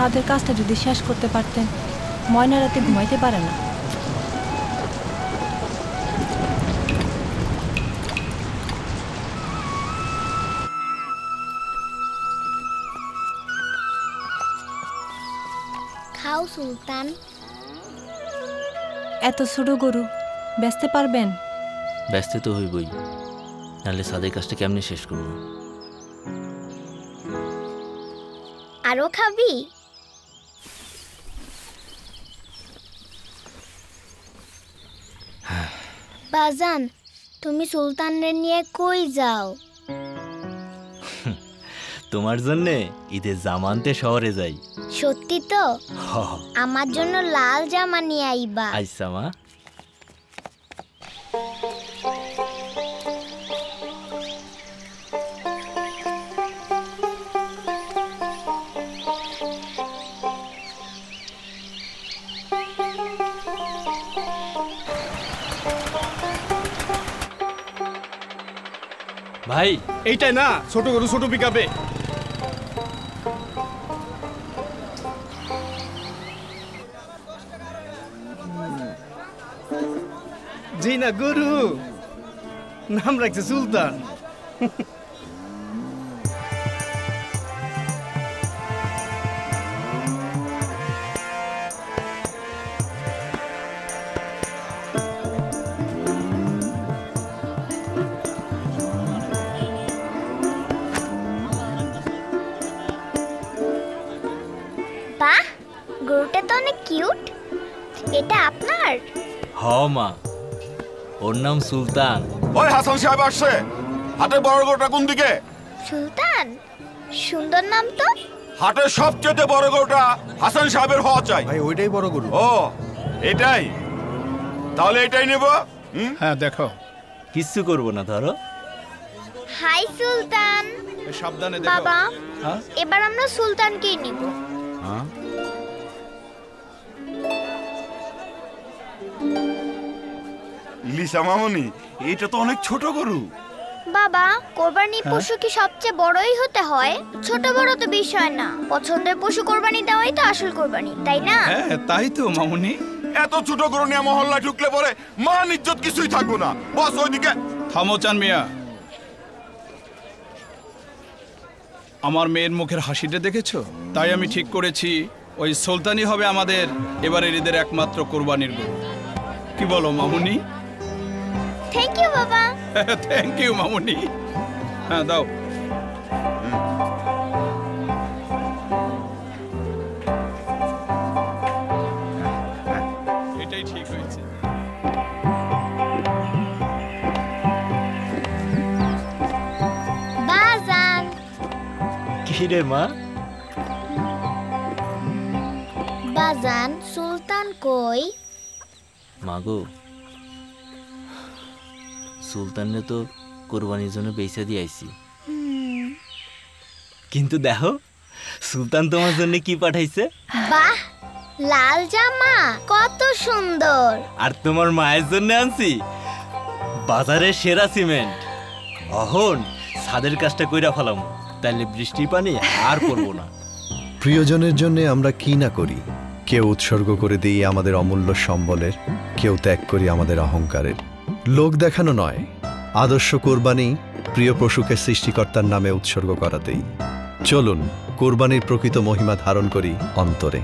সাদের কাজটা যদি শেষ করতে পারতেন, ময়না রাতে ঘুমাইতে পারে না। খাও সুলতান। এত ছোট গরু বেচতে পারবেন? ব্যস্ত তো হইবই, নাহলে সাদের কাজটা কেমনে শেষ করবো? আরো খাবি? বাজান, তুমি সুলতানের নিয়ে কই যাও? তোমার জন্যে ঈদের জামা আনতে শহরে যাই। সত্যি তো? আমার জন্য লাল জামা নিয়ে আইবা। আচ্ছা মা। ভাই এইটাই না ছোট গরু ছোট পিকাবে। জি না গরু, নাম রাখছে সুলতান। বাহ, গরুটা তো অনেক কিউট। এটা আপনার? হ মা, ওর নাম সুলতান। ওই হাসান সাহেব আসছে। হাটের বড় গরুটা কোন দিকে? সুলতান, সুন্দর নাম তো। হাটের সবচেয়ে বড় গরুটা হাসান সাহেবের হওয়া চাই। ভাই ওইটাই বড় গরু। ও এটাই, তাহলে এটাই নেব। হ্যাঁ দেখো। কিচ্ছু করবো না, ধরো। হাই সুলতান। সাবধানে দেখো বাবা, এবার আমরা সুলতানকেই নিব। লিসা মামনি, এটা তো অনেক ছোট গরু। বাবা, কোরবানি পশু কি সবচেয়ে বড়ই হতে হয়? ছোট বড় তো বিষয় না, পছন্দের পশু কোরবানি দেওয়াই তো আসল কোরবানি, তাই না? হ্যাঁ তাই তো মামুনি। এত ছোট গরু নিয়ে মহল্লায় ঢুকলে পরে মান ইজ্জত কিছুই থাকবো না। বস ওইদিকে থামো চান মিয়া। আমার মেয়ের মুখের হাসিটা দেখেছো? তাই আমি ঠিক করেছি ওই সুলতানই হবে আমাদের এবারের ঈদের একমাত্র কোরবানির গরু। কি বলো মামুনি? থ্যাংক ইউ বাবা। থ্যাংক ইউ মামুনি। হ্যাঁ দাও। এটাই ঠিক হয়েছে। বাজান। কি রে মা? বাজান, সুলতান কই? মাগো, সুলতানরে তো কোরবানির জন্য বেচা দিয়ে আইছি। কিন্তু দেখো সুলতান তোমার জন্য কি পাঠাইছে। বাহ, লাল জামা, কত সুন্দর। আর তোমার মায়ের জন্য আনছি বাজারের সেরা সিমেন্ট। অহন ছাদের কাজটা কইরা ফেলাম, তাইলে বৃষ্টির পানি আর করবো না। প্রিয়জনের জন্য আমরা কি না করি, কেউ উৎসর্গ করে দিই আমাদের অমূল্য সম্বলের, কেউ ত্যাগ করি আমাদের অহংকারের। লোক দেখানো নয়, আদর্শ কোরবানি প্রিয় পশুকে সৃষ্টিকর্তার নামে উৎসর্গ করাতেই। চলুন কোরবানির প্রকৃত মহিমা ধারণ করি অন্তরে।